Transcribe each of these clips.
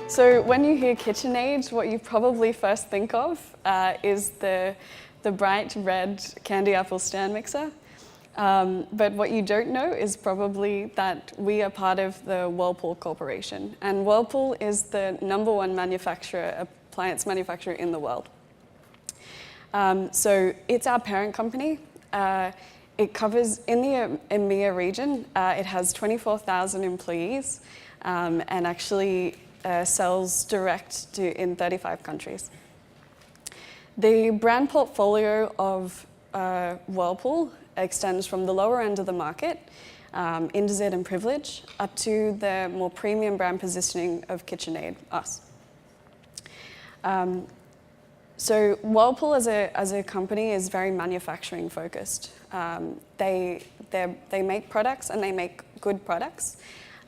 So when you hear KitchenAid, what you probably first think of is the bright red candy apple stand mixer. But what you don't know is probably that we are part of the Whirlpool Corporation. And Whirlpool is the #1 appliance manufacturer in the world. So it's our parent company. It covers, in the EMEA region, it has 24,000 employees and actually sells direct in 35 countries. The brand portfolio of Whirlpool extends from the lower end of the market, Indesit and Privilege, up to the more premium brand positioning of KitchenAid, us. So Whirlpool as a company is very manufacturing focused. They make products and they make good products,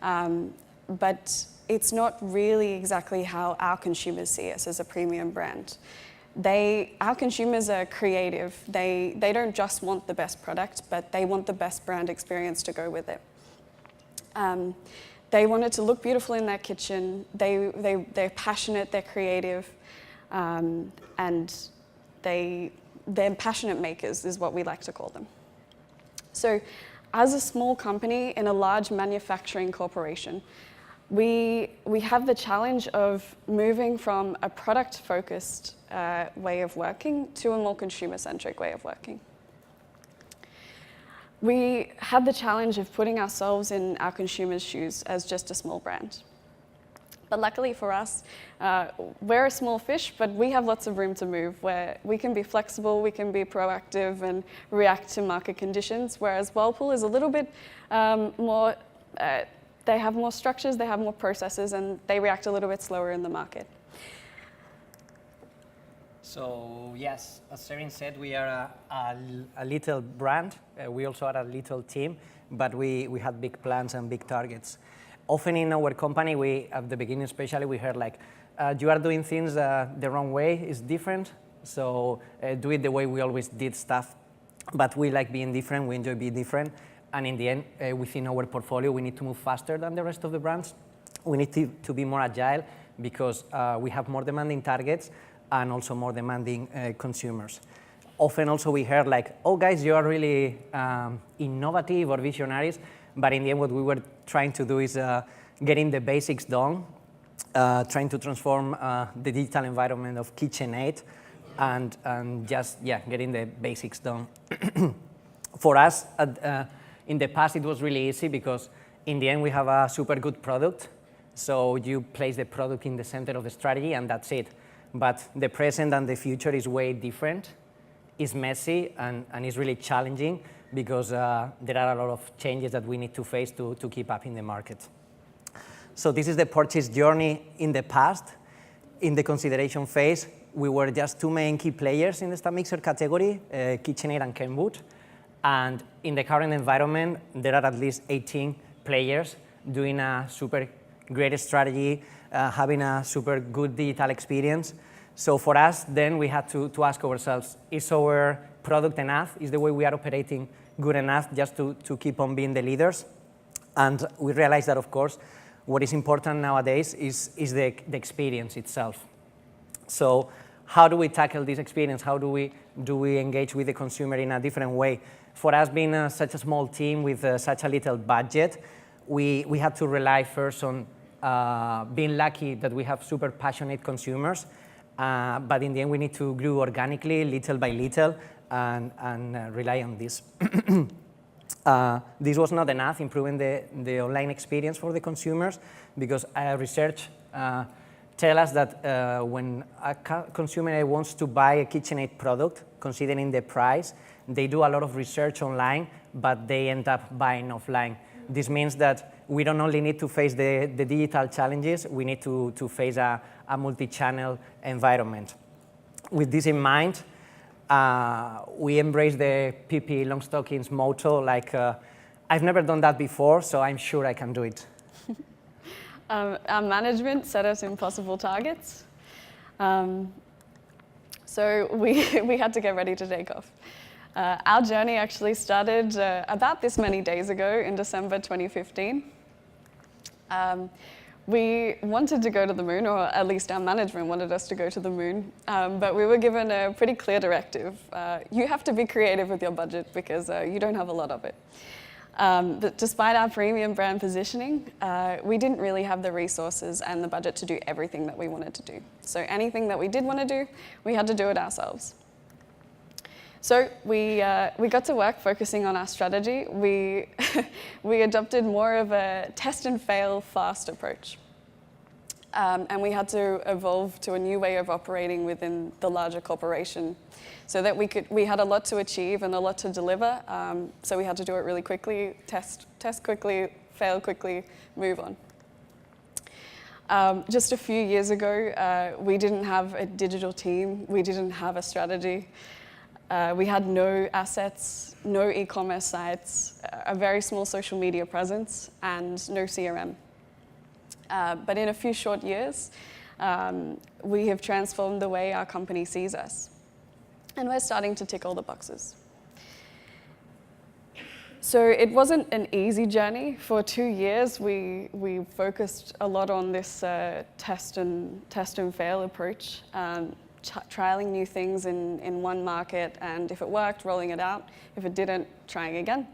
but it's not really exactly how our consumers see us as a premium brand. Our consumers are creative. They don't just want the best product, but they want the best brand experience to go with it. They want it to look beautiful in their kitchen. They're passionate, they're creative, and they're passionate makers is what we like to call them. So as a small company in a large manufacturing corporation, we have the challenge of moving from a product-focused way of working to a more consumer-centric way of working. We have the challenge of putting ourselves in our consumers' shoes as just a small brand. But luckily for us, we're a small fish, but we have lots of room to move, where we can be flexible, we can be proactive and react to market conditions, whereas Whirlpool is a little bit more, they have more structures, they have more processes, and they react a little bit slower in the market. So yes, as Serin said, we are a little brand. We also are a little team, but we have big plans and big targets. Often in our company, at the beginning especially, we heard like, you are doing things the wrong way, it's different, so do it the way we always did stuff. But we like being different, we enjoy being different, and in the end, within our portfolio, we need to move faster than the rest of the brands. We need to be more agile because we have more demanding targets and also more demanding consumers. Often also we heard like, oh guys, you are really innovative or visionaries, but in the end what we were trying to do is getting the basics done, trying to transform the digital environment of KitchenAid and just, getting the basics done. For us, in the past it was really easy because in the end we have a super good product, so you place the product in the center of the strategy and that's it. But the present and the future is way different. It's messy and it's really challenging because there are a lot of changes that we need to face to keep up in the market. So this is the purchase journey in the past. In the consideration phase, we were just two main key players in the stand mixer category, KitchenAid and Kenwood. And in the current environment, there are at least 18 players doing a super great strategy, having a super good digital experience. So for us, then we had to ask ourselves, is our product enough? Is the way we are operating good enough just to keep on being the leaders? And we realized that, of course, what is important nowadays is the experience itself. So how do we tackle this experience? How do we engage with the consumer in a different way? For us, being such a small team with such a little budget, we had to rely first on being lucky that we have super passionate consumers, but in the end we need to grow organically, little by little, and rely on this. This was not enough, improving the online experience for the consumers, because research tells us that when a consumer wants to buy a KitchenAid product, considering the price, they do a lot of research online, but they end up buying offline. This means that we don't only need to face the digital challenges, we need to face a multi-channel environment. With this in mind, we embrace the PP long stockings motto, like, I've never done that before, so I'm sure I can do it. Our management set us impossible targets. So we had to get ready to take off. Our journey actually started We wanted to go to the moon, or at least our management wanted us to go to the moon, but we were given a pretty clear directive. You have to be creative with your budget because you don't have a lot of it. But despite our premium brand positioning, we didn't really have the resources and the budget to do everything that we wanted to do. So anything that we did want to do, we had to do it ourselves. So we got to work focusing on our strategy. We adopted more of a test and fail fast approach. And we had to evolve to a new way of operating within the larger corporation so that we had a lot to achieve and a lot to deliver. So we had to do it really quickly, test quickly, fail quickly, move on. Just a few years ago, we didn't have a digital team. We didn't have a strategy. We had no assets, no e-commerce sites, a very small social media presence, and no CRM. But in a few short years, we have transformed the way our company sees us. And we're starting to tick all the boxes. So it wasn't an easy journey. For 2 years, we focused a lot on this test and fail approach, trialing new things in one market, and if it worked, rolling it out. If it didn't, trying again.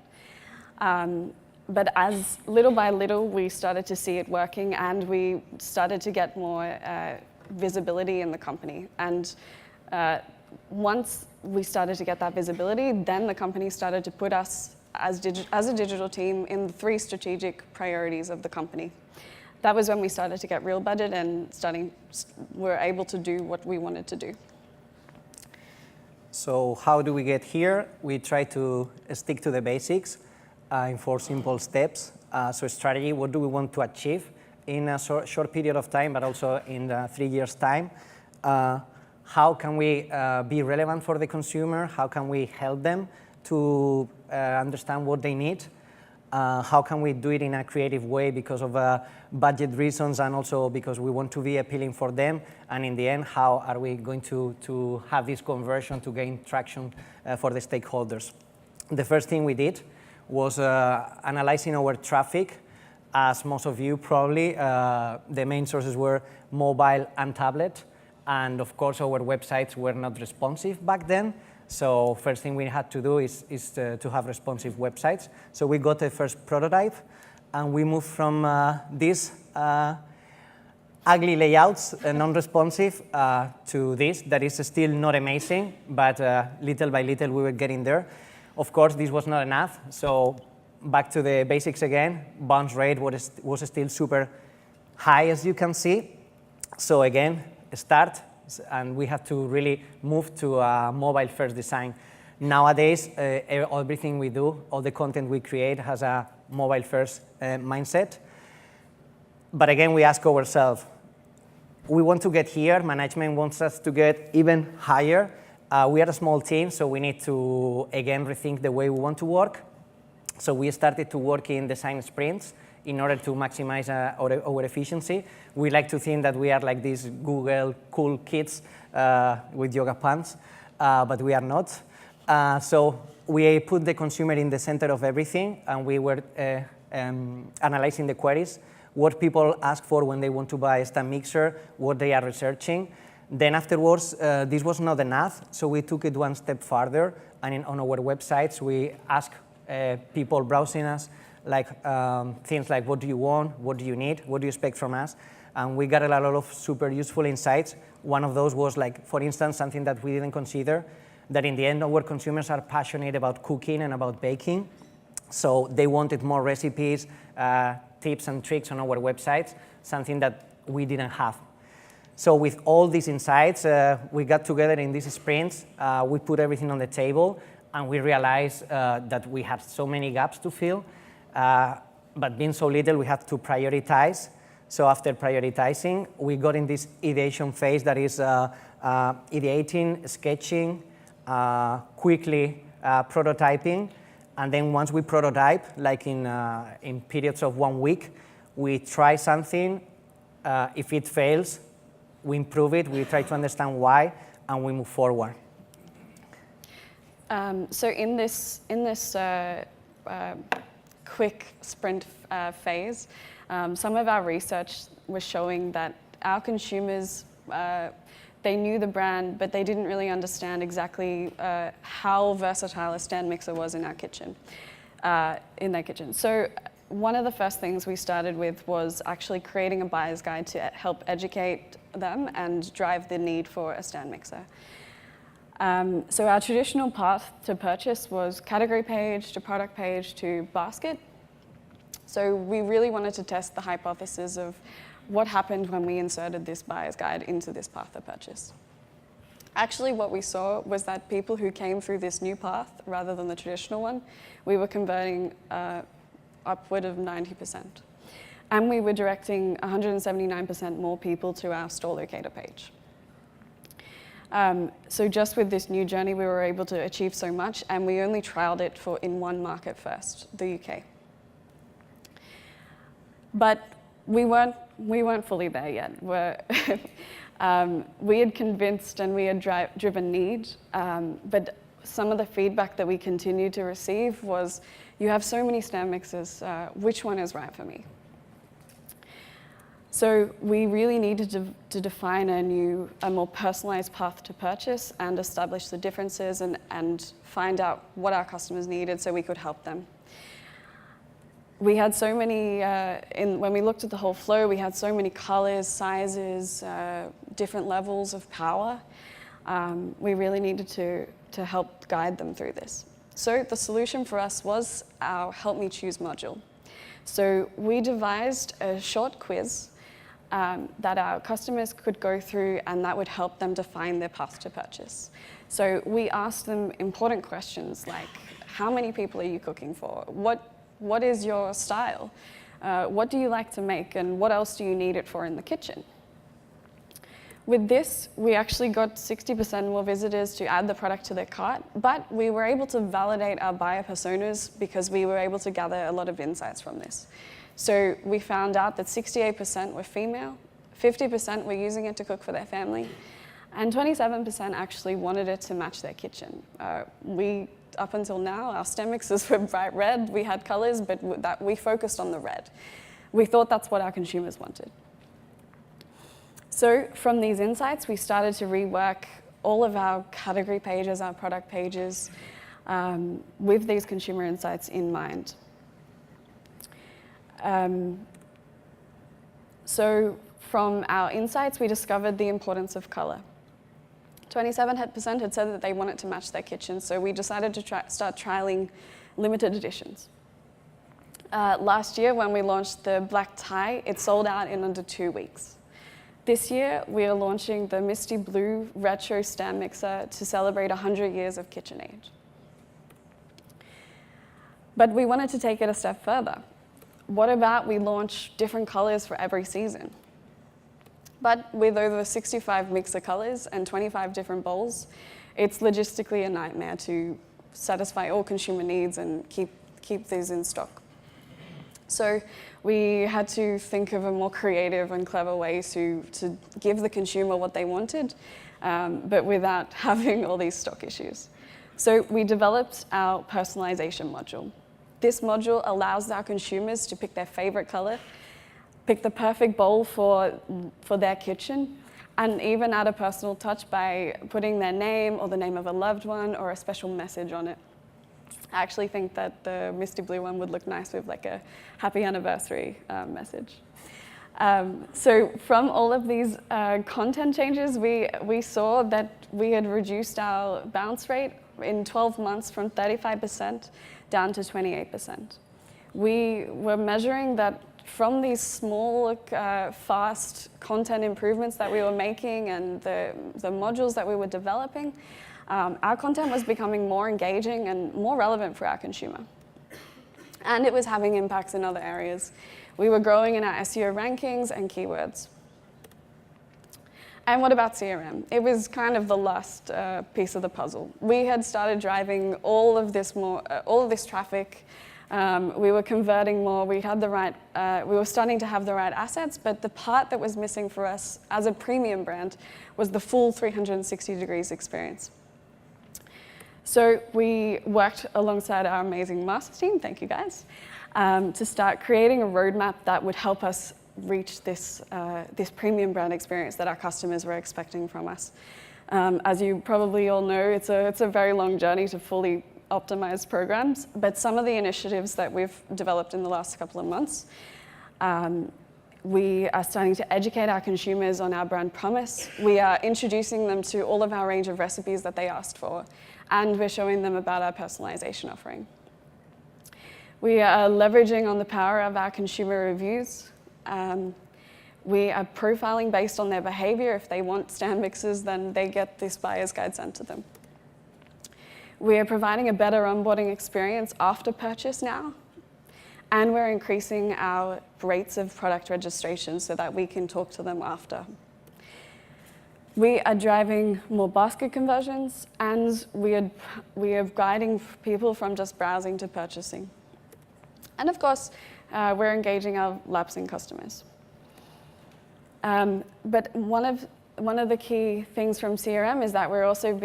But as little by little, we started to see it working, and we started to get more visibility in the company. And once we started to get that visibility, then the company started to put us as a digital team in the 3 strategic priorities of the company. That was when we started to get real budget and were able to do what we wanted to do. So how do we get here? We try to stick to the basics in 4 simple steps. So strategy, what do we want to achieve in a short period of time, but also in 3 years' time? How can we be relevant for the consumer? How can we help them to understand what they need? How can we do it in a creative way because of budget reasons and also because we want to be appealing for them? And in the end, how are we going to have this conversion to gain traction for the stakeholders? The first thing we did was analyzing our traffic. As most of you probably, the main sources were mobile and tablet. And of course, our websites were not responsive back then. So first thing we had to do is to have responsive websites. So we got the first prototype, and we moved from these ugly layouts, non-responsive, to this that is still not amazing, but little by little we were getting there. Of course, this was not enough, so back to the basics again. Bounce rate was still super high, as you can see. So again, start, and we have to really move to a mobile-first design. Nowadays, everything we do, all the content we create has a mobile-first mindset. But again, we ask ourselves, we want to get here, management wants us to get even higher. We are a small team, so we need to, again, rethink the way we want to work. So we started to work in design sprints in order to maximize our efficiency. We like to think that we are like these Google cool kids with yoga pants, but we are not. So we put the consumer in the center of everything, and we were analyzing the queries, what people ask for when they want to buy a stand mixer, what they are researching. Then afterwards, this was not enough, so we took it one step further, and on our websites, we ask people browsing us, like things like, what do you want, what do you need, what do you expect from us? And we got a lot of super useful insights. One of those was, like, for instance, something that we didn't consider, that in the end, our consumers are passionate about cooking and about baking. So they wanted more recipes, tips and tricks on our websites, something that we didn't have. So with all these insights, we got together in these sprints, we put everything on the table, and we realized that we had so many gaps to fill. But being so little, we had to prioritize. So after prioritizing, we got in this ideation phase that is ideating, sketching, quickly prototyping. And then once we prototype, like in periods of 1 week, we try something. If it fails, we improve it, we try to understand why, and we move forward. So in this quick sprint phase, some of our research was showing that our consumers, they knew the brand, but they didn't really understand exactly how versatile a stand mixer was in our kitchen, in their kitchen. So one of the first things we started with was actually creating a buyer's guide to help educate them and drive the need for a stand mixer. So our traditional path to purchase was category page to product page to basket. So we really wanted to test the hypothesis of what happened when we inserted this buyer's guide into this path of purchase. Actually, what we saw was that people who came through this new path rather than the traditional one, we were converting upward of 90%. And we were directing 179% more people to our store locator page. So just with this new journey, we were able to achieve so much, and we only trialed it in one market first, the UK. But we weren't fully there yet. We had convinced and we had driven need, but some of the feedback that we continued to receive was, you have so many stand mixers, which one is right for me? So we really needed to define a more personalized path to purchase and establish the differences and find out what our customers needed so we could help them. We had so many, when we looked at the whole flow, we had so many colors, sizes, different levels of power. We really needed to help guide them through this. So the solution for us was our Help Me Choose module. So we devised a short quiz that our customers could go through, and that would help them define their path to purchase. So we asked them important questions like, how many people are you cooking for? What is your style? What do you like to make, and what else do you need it for in the kitchen? With this, we actually got 60% more visitors to add the product to their cart, but we were able to validate our buyer personas because we were able to gather a lot of insights from this. So we found out that 68% were female, 50% were using it to cook for their family, and 27% actually wanted it to match their kitchen. Up until now, our stand mixers were bright red. We had colors, but we focused on the red. We thought that's what our consumers wanted. So from these insights, we started to rework all of our category pages, our product pages, with these consumer insights in mind. So from our insights, we discovered the importance of color. 27% had said that they want it to match their kitchen, so we decided to start trialing limited editions. Last year, when we launched the black tie, it sold out in under 2 weeks. This year, we are launching the Misty Blue Retro Stand Mixer to celebrate 100 years of KitchenAid. But we wanted to take it a step further. What about we launch different colors for every season? But with over 65 mixer colors and 25 different bowls, it's logistically a nightmare to satisfy all consumer needs and keep these in stock. So we had to think of a more creative and clever way to give the consumer what they wanted, but without having all these stock issues. So we developed our Personalization Module. This module allows our consumers to pick their favorite color, pick the perfect bowl for their kitchen, and even add a personal touch by putting their name or the name of a loved one or a special message on it. I actually think that the Misty Blue one would look nice with like a happy anniversary message. So from all of these content changes, we saw that we had reduced our bounce rate in 12 months from 35% down to 28%. We were measuring that from these small, fast content improvements that we were making and the modules that we were developing, our content was becoming more engaging and more relevant for our consumer. And it was having impacts in other areas. We were growing in our SEO rankings and keywords. And what about CRM? It was kind of the last piece of the puzzle. We had started driving all of this traffic. We were converting more. We were starting to have the right assets, but the part that was missing for us as a premium brand was the full 360 degrees experience. So we worked alongside our amazing master team, thank you guys, to start creating a roadmap that would help us reach this, this premium brand experience that our customers were expecting from us. As you probably all know, it's a very long journey to fully optimize programs, but some of the initiatives that we've developed in the last couple of months, we are starting to educate our consumers on our brand promise. We are introducing them to all of our range of recipes that they asked for, and we're showing them about our personalization offering. We are leveraging on the power of our consumer reviews. We are profiling based on their behavior. If they want stand mixes, then they get this buyer's guide sent to them. We are providing a better onboarding experience after purchase now, and we're increasing our rates of product registration so that we can talk to them after. We are driving more basket conversions, and we are guiding people from just browsing to purchasing. And of course, we're engaging our lapsing customers. But one of the key things from CRM is that we're also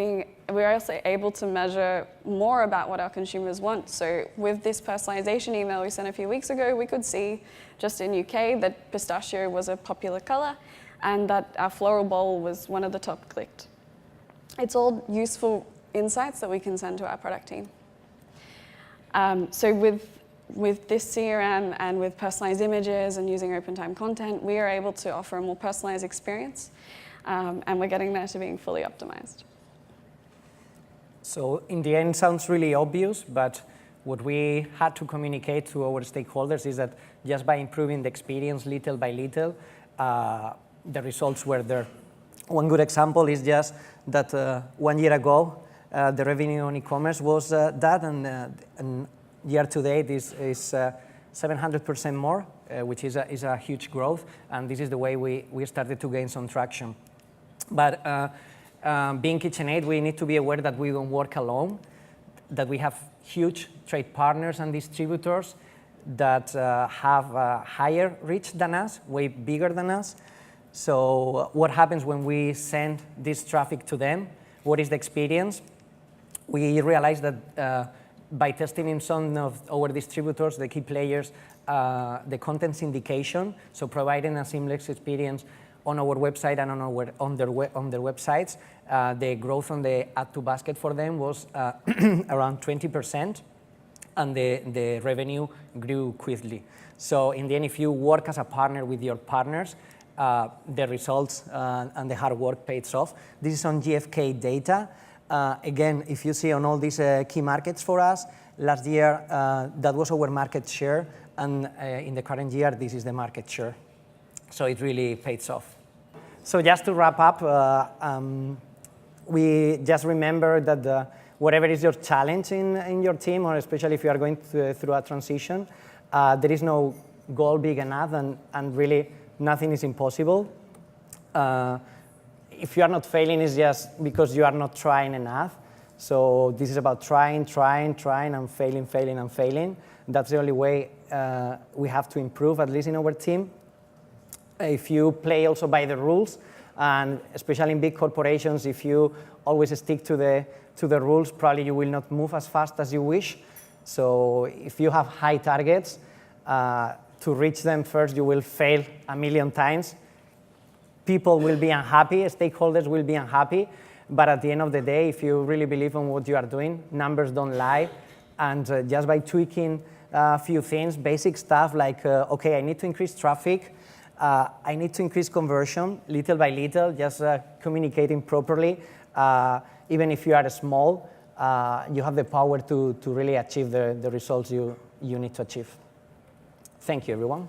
able to measure more about what our consumers want. So with this personalization email we sent a few weeks ago, we could see just in UK that pistachio was a popular color and that our floral bowl was one of the top clicked. It's all useful insights that we can send to our product team. So with this CRM and with personalized images and using open time content, we are able to offer a more personalized experience, and we're getting there to being fully optimized. So in the end, sounds really obvious, but what we had to communicate to our stakeholders is that just by improving the experience little by little, the results were there. One good example is just that 1 year ago, the revenue on e-commerce was that, and year to date is 700% more, which is a huge growth, and this is the way we started to gain some traction. But being KitchenAid, we need to be aware that we don't work alone, that we have huge trade partners and distributors that have a higher reach than us, way bigger than us. So what happens when we send this traffic to them? What is the experience? We realized that by testing in some of our distributors, the key players, the content syndication, so providing a seamless experience on our website and on their websites, the growth on the add to basket for them was around 20%, and the revenue grew quickly. So in the end, if you work as a partner with your partners, the results and the hard work pays off. This is on GfK data. Again, if you see on all these key markets for us, last year that was our market share, and in the current year, this is the market share. So it really pays off. So just to wrap up, we just remember that whatever is your challenge in your team, or especially if you are going through a transition, there is no goal big enough, and really nothing is impossible. If you are not failing, it's just because you are not trying enough. So this is about trying, and failing. That's the only way we have to improve, at least in our team. If you play also by the rules, and especially in big corporations, if you always stick to the rules, probably you will not move as fast as you wish. So if you have high targets, to reach them first, you will fail 1,000,000 times. People will be unhappy, stakeholders will be unhappy, but at the end of the day, if you really believe in what you are doing, numbers don't lie, and just by tweaking a few things, basic stuff like, okay, I need to increase traffic, I need to increase conversion, little by little, just communicating properly. Even if you are small, you have the power to really achieve the results you need to achieve. Thank you, everyone.